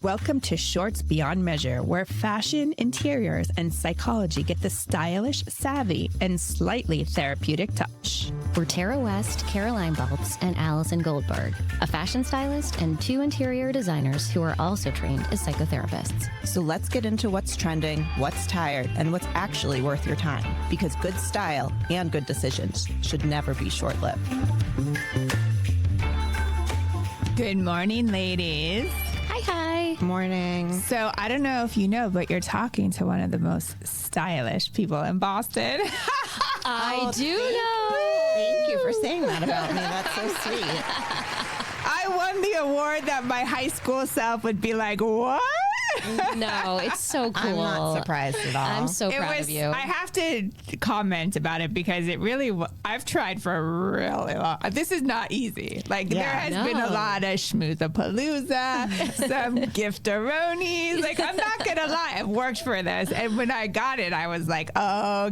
Welcome to Shorts Beyond Measure, where fashion, interiors, and psychology get the stylish, savvy, and slightly therapeutic touch. We're Tara West, Caroline Baltz, and Allison Goldberg, a fashion stylist and 2 interior designers who are also trained as psychotherapists. So let's get into what's trending, what's tired, and what's actually worth your time. Because good style and good decisions should never be short-lived. Good morning, ladies. Hi. Morning. So I don't know if you know, but you're talking to one of the most stylish people in Boston. I do know. Thank you for saying that about me. That's so sweet. I won the award that my high school self would be like, what? No, it's so cool. I'm not surprised at all. I'm so proud of you. I have to comment about it because it really, I've tried for a really long. This is not easy. Like there has been a lot of schmoozapalooza, some gifteronies. Like I'm not gonna lie, I've worked for this, and when I got it, I was like, okay, all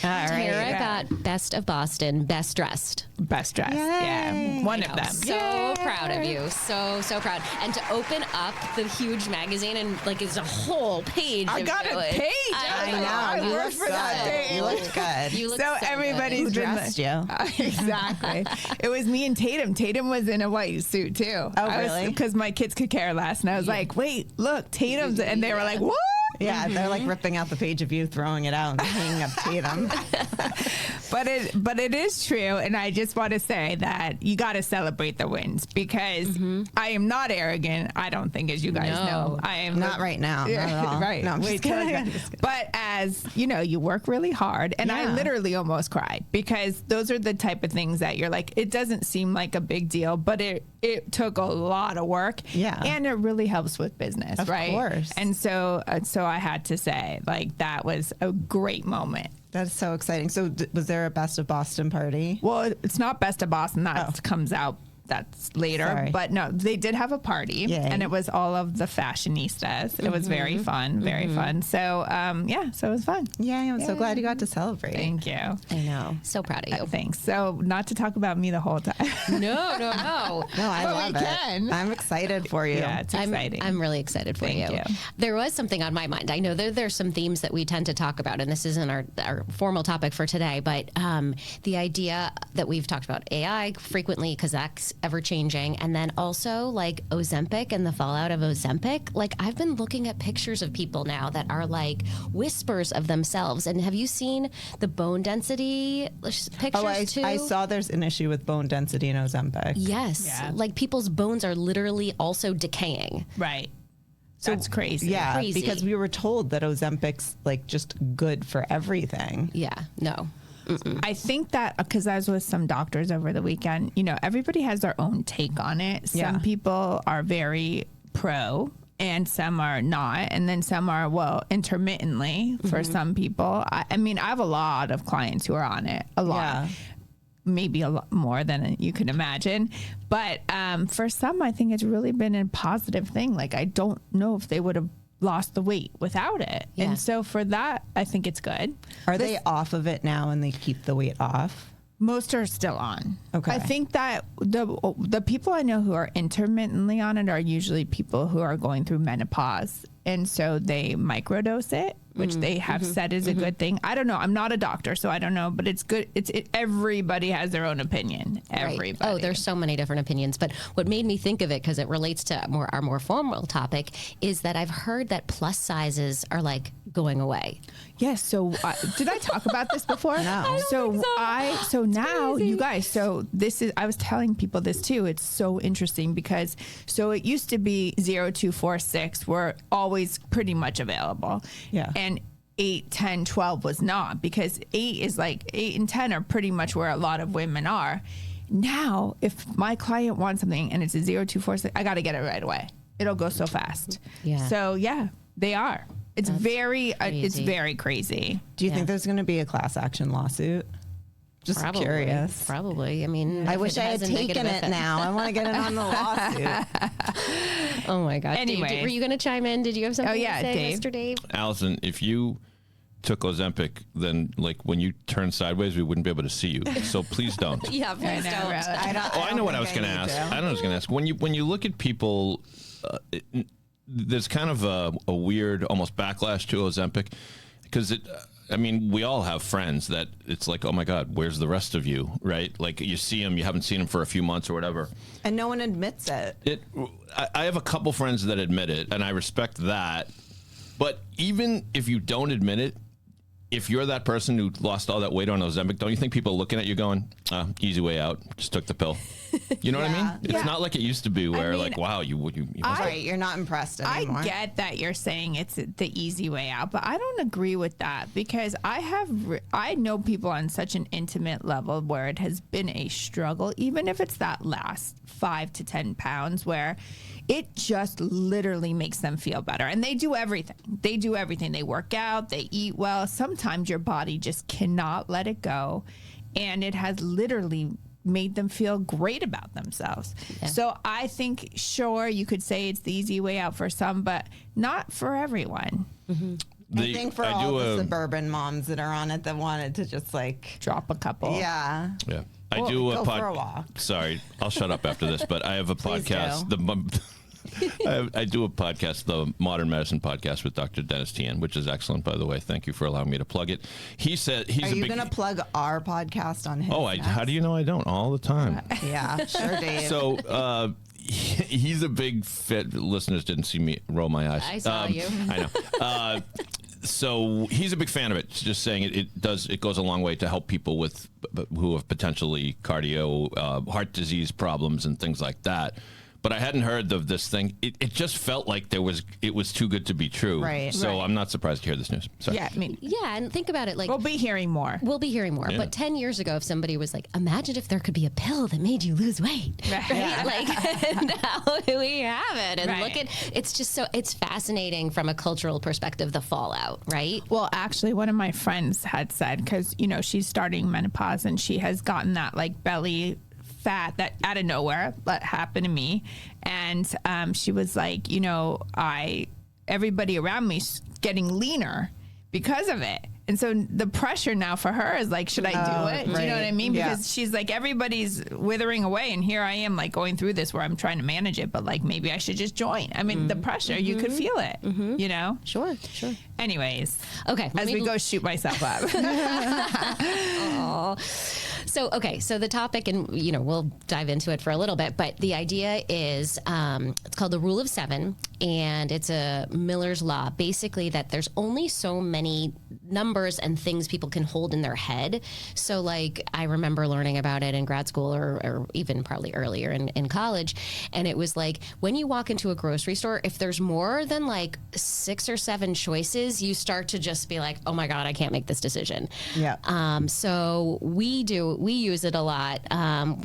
right. Tara got Best of Boston, Best Dressed. Best dressed, Yay. one of them. So proud of you. So proud. And to open up the huge magazine and like it's a whole page. I got a page. I know. You looked good. You looked good. You look So so everybody's Who been dressed you? Exactly. It was me and Tatum. Tatum was in a white suit too. Oh, really? Because my kids could care less, and I was like, "Wait, look, Tatum's," and they were like, "What?" Yeah, they're like ripping out the page of you, throwing it out, and hanging up Tatum. But it is true, and I just want to say that you got to celebrate the wins because I am not arrogant. I don't think, as you guys know, I am Not right now. Not at all. Right. No, I'm just kidding. But as you know, you work really hard, and I literally almost cried because those are the type of things that you're like, it doesn't seem like a big deal, but it took a lot of work. Yeah. And it really helps with business, right? Of course. And so I had to say, like, that was a great moment. That's so exciting. So was there a Best of Boston party? Well, it's not Best of Boston. That comes out. That's later. Sorry. But no, they did have a party. Yay. And it was all of the fashionistas. It was very fun, very fun. So, so it was fun. Yeah, I'm so glad you got to celebrate. Thank you. I know. So proud of you. Thanks. So not to talk about me the whole time. No. No, I But love we it. can. I'm excited for you. Yeah, it's exciting. I'm really excited for Thank you. There was something on my mind. I know there's some themes that we tend to talk about, and this isn't our formal topic for today, but the idea that we've talked about AI frequently because that's ever changing. And then also like Ozempic and the fallout of Ozempic. Like I've been looking at pictures of people now that are like whispers of themselves. And have you seen the bone density pictures too? I saw there's an issue with bone density in Ozempic. Yes. Yeah. Like people's bones are literally also decaying. Right. So that's crazy. Yeah, Crazy. because we were told that Ozempic's like just good for everything. Yeah. No. I think that because I was with some doctors over the weekend, everybody has their own take on it. Some people are very pro and some are not. And then some are, intermittently for some people. I mean, I have a lot of clients who are on it, a lot. Yeah. Maybe a lot more than you can imagine. But for some, I think it's really been a positive thing. Like, I don't know if they would have lost the weight without it. Yeah. And so for that, I think it's good. Are they off of it now and they keep the weight off? Most are still on. Okay. I think that the people I know who are intermittently on it are usually people who are going through menopause. And so they microdose it, which they have said is a good thing. I don't know. I'm not a doctor, so I don't know. But it's good. Everybody has their own opinion. Everybody. Right. Oh, there's so many different opinions. But what made me think of it, because it relates to our more formal topic, is that I've heard that plus sizes are like going away. Yes. So did I talk about this before? No. So now you guys, so this is, I was telling people this too. It's so interesting because it used to be 0, 2, 4, 6 were always pretty much available. Yeah. And 8, 10, 12 was not, because 8 and 10 are pretty much where a lot of women are. Now, if my client wants something and it's a 0, 2, 4, 6, I got to get it right away. It'll go so fast. Yeah. So they are. It's very crazy. Do you think there's going to be a class action lawsuit? Just curious. Probably. I mean, I wish I had taken it now. I want to get in on the lawsuit. Oh my God. Anyways. Dave, were you going to chime in? Did you have something to say, Dave. Mr. Dave? Allison, if you took Ozempic, then like when you turn sideways, we wouldn't be able to see you. So please don't. Yeah, please I know, don't. really. I know what I was going to ask. I know what I was going to ask. When you look at people, there's kind of a weird, almost backlash to Ozempic because I mean, we all have friends that it's like, oh my God, where's the rest of you, right? Like you see them, you haven't seen them for a few months or whatever. And no one admits it. I have a couple friends that admit it, and I respect that. But even if you don't admit it, if you're that person who lost all that weight on Ozempic, don't you think people are looking at you going, easy way out, just took the pill? You know what I mean? It's not like it used to be where like, wow, you Right, you're not impressed anymore. I get that you're saying it's the easy way out, but I don't agree with that because I know people on such an intimate level where it has been a struggle, even if it's that last 5 to 10 pounds where it just literally makes them feel better. And they do everything. They work out, they eat well. Sometimes your body just cannot let it go. And it has literally made them feel great about themselves. Yeah. So I think, sure, you could say it's the easy way out for some, but not for everyone. Mm-hmm. I think for all the suburban moms that are on it that wanted to just like drop a couple. Yeah. Yeah. I do go for a walk. Sorry, I'll shut up after this, but I have a podcast. I do a podcast, the Modern Medicine podcast with Dr. Dennis Tien, which is excellent, by the way. Thank you for allowing me to plug it. He said he's Are you going to plug our podcast on his? Oh, how do you know I don't? All the time. Yeah, sure, Dave. So he's a big fit. Listeners didn't see me roll my eyes. I saw you. I know. So he's a big fan of it. Just saying it goes a long way to help people who have potentially cardio, heart disease problems and things like that. But I hadn't heard of this thing. It just felt like it was too good to be true. Right. So right. I'm not surprised to hear this news. Sorry. Yeah, I mean, and think about it. Like we'll be hearing more. Yeah. But 10 years ago, if somebody was like, imagine if there could be a pill that made you lose weight, right? Yeah. Like now we have it, and right. look at it's just it's fascinating from a cultural perspective, the fallout, right? Well, actually, one of my friends had said because she's starting menopause and she has gotten that like belly fat that out of nowhere that happened to me, and she was like, everybody around me's getting leaner because of it, and so the pressure now for her is like, should I do it? Right. Do you know what I mean? Because she's like, everybody's withering away, and here I am like going through this where I'm trying to manage it, but like maybe I should just join. I mean, the pressure, you could feel it. Sure. Anyways, okay, as we go shoot myself up. So the topic, and we'll dive into it for a little bit, but the idea is it's called the Rule of 7, and it's a Miller's Law, basically that there's only so many numbers and things people can hold in their head. So like I remember learning about it in grad school or even probably earlier in college, and it was like when you walk into a grocery store, if there's more than like 6 or 7 choices, you start to just be like, oh my God, I can't make this decision. Yeah. So we use it a lot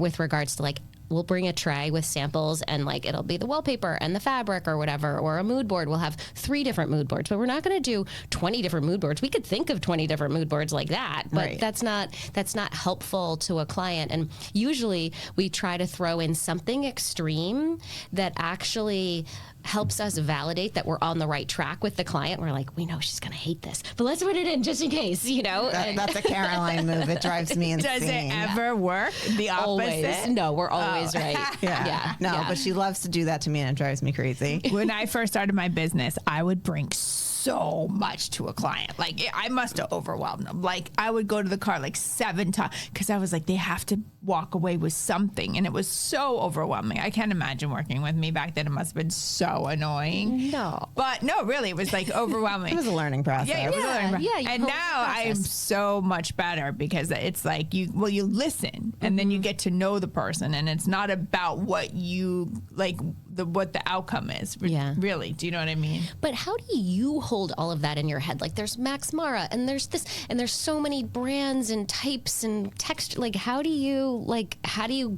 with regards to like, we'll bring a tray with samples and like it'll be the wallpaper and the fabric or whatever, or a mood board. We'll have 3 different mood boards, but we're not going to do 20 different mood boards. We could think of 20 different mood boards like that, but right. that's not helpful to a client. And usually we try to throw in something extreme that actually helps us validate that we're on the right track with the client. We're like, we know she's going to hate this, but let's put it in just in case, That's a Caroline move. It drives me insane. Does it ever work? The opposite? Always. No, we're always right. Yeah. No, but she loves to do that to me and it drives me crazy. When I first started my business, I would bring so much to a client. Like I must have overwhelmed them. Like I would go to the car like 7 times because I was like, they have to walk away with something. And it was so overwhelming. I can't imagine working with me back then. It must have been so annoying. No. But no, really, it was like overwhelming. It was a learning process. Yeah, it was a learning process. Yeah, and now I'm so much better because it's like you listen and then you get to know the person, and it's not about what you like what the outcome is. Yeah. Really. Do you know what I mean? But how do you hold all of that in your head? Like there's Max Mara and there's this and there's so many brands and types and texture. Like how do you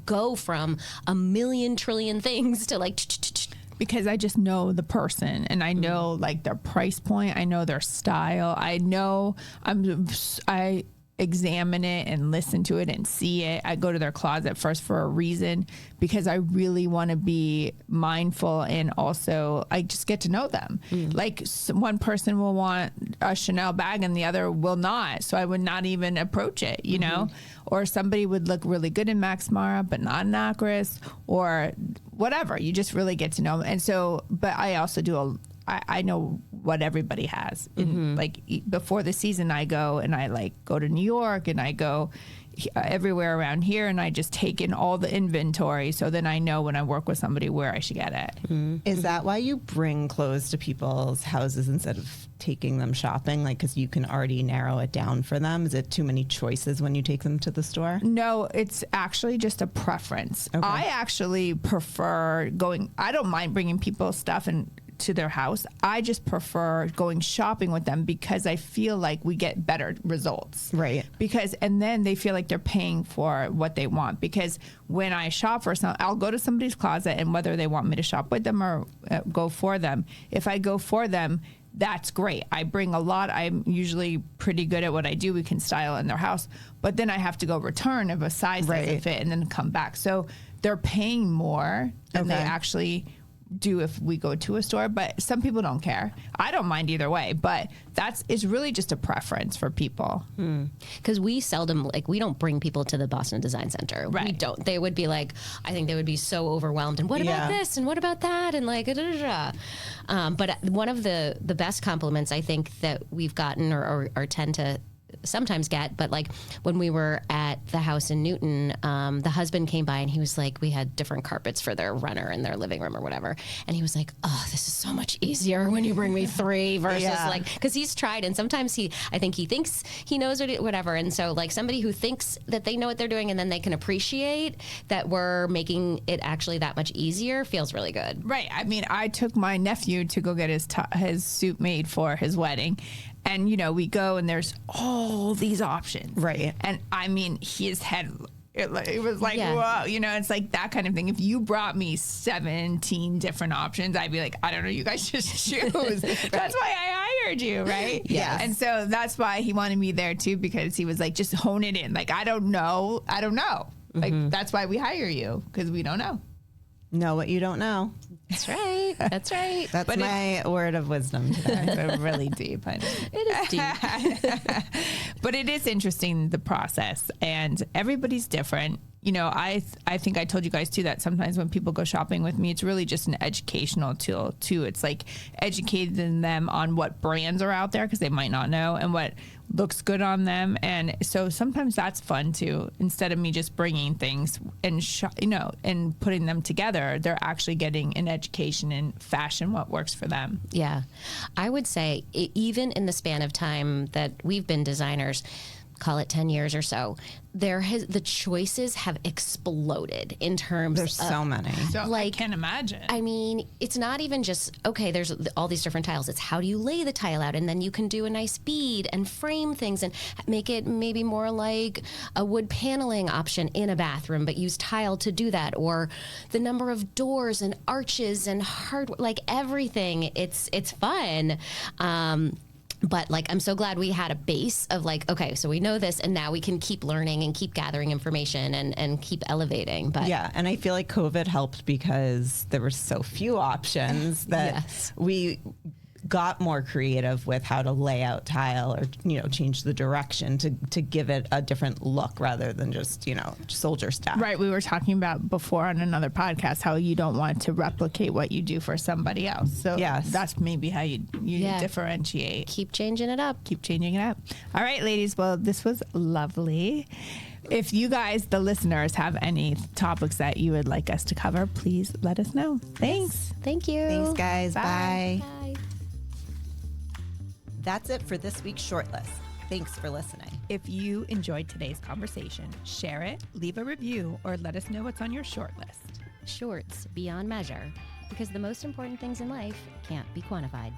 go from a million trillion things to like because I just know the person and I know like their price point. I know their style. I know examine it and listen to it and see it. I go to their closet first for a reason, because I really want to be mindful, and also I just get to know them. Like one person will want a Chanel bag and the other will not, so I would not even approach it, you know. Or somebody would look really good in Max Mara but not in Acris, or whatever. You just really get to know them. And so, but I also do I know what everybody has. Like before the season, I go and I like go to New York, and I go everywhere around here, and I just take in all the inventory, so then I know when I work with somebody where I should get it. Is that why you bring clothes to people's houses instead of taking them shopping? Like, because you can already narrow it down for them? Is it too many choices when you take them to the store? No, it's actually just a preference. Okay. I actually prefer going, I don't mind bringing people stuff and to their house. I just prefer going shopping with them, because I feel like we get better results. Right. Because, and then they feel like they're paying for what they want. Because when I shop for some, I'll go to somebody's closet, and whether they want me to shop with them or go for them, if I go for them, that's great. I bring a lot. I'm usually pretty good at what I do. We can style in their house, but then I have to go return if a size doesn't fit, and then come back. So they're paying more than they actually do if we go to a store, but some people don't care. I don't mind either way, but it's really just a preference for people. Because we seldom, like, we don't bring people to the Boston Design Center. Right. We don't. They would be like, I think they would be so overwhelmed. And what about this? And what about that? And like, but one of the best compliments I think that we've gotten or tend to sometimes get, but like when we were at the house in Newton, the husband came by and he was like, we had different carpets for their runner in their living room or whatever. And he was like, oh, this is so much easier when you bring me 3 versus like, because he's tried, and sometimes I think he thinks he knows whatever. And so like somebody who thinks that they know what they're doing and then they can appreciate that we're making it actually that much easier feels really good. Right. I mean, I took my nephew to go get his suit made for his wedding. And, you know, we go and there's all these options. Right. And I mean, his head, it was like, whoa, you know, it's like that kind of thing. If you brought me 17 different options, I'd be like, I don't know, you guys just choose. That's why I hired you, right? Yes. And so that's why he wanted me there too, because he was like, just hone it in. Like, I don't know. Like, that's why we hire you, because we don't know. Know what you don't know. That's right. That's right. That's my word of wisdom today. It's really deep. I know. It is deep. But it is interesting, the process, and everybody's different. You know, I think I told you guys too that sometimes when people go shopping with me, it's really just an educational tool too. It's like educating them on what brands are out there, because they might not know, and what looks good on them. And so sometimes that's fun too. Instead of me just bringing things and and putting them together, they're actually getting an education in fashion, what works for them. Yeah. I would say even in the span of time that we've been designers, call it 10 years or so, the choices have exploded in terms There's so many. So like, I can't imagine. I mean, it's not even just, okay, there's all these different tiles. It's how do you lay the tile out? And then you can do a nice bead and frame things and make it maybe more like a wood paneling option in a bathroom, but use tile to do that. Or the number of doors and arches and like everything. It's fun. But like, I'm so glad we had a base of like, okay, so we know this, and now we can keep learning and keep gathering information and keep elevating. But yeah, and I feel like COVID helped because there were so few options that we got more creative with how to lay out tile, or change the direction to give it a different look rather than just soldier stuff. Right. We were talking about before on another podcast how you don't want to replicate what you do for somebody else. So that's maybe how you differentiate. Keep changing it up. Keep changing it up. All right, ladies. Well, this was lovely. If you guys, the listeners, have any topics that you would like us to cover, please let us know. Thanks. Thank you. Thanks, guys. Bye. Bye. That's it for this week's Shortlist. Thanks for listening. If you enjoyed today's conversation, share it, leave a review, or let us know what's on your short list. Shorts beyond measure, because the most important things in life can't be quantified.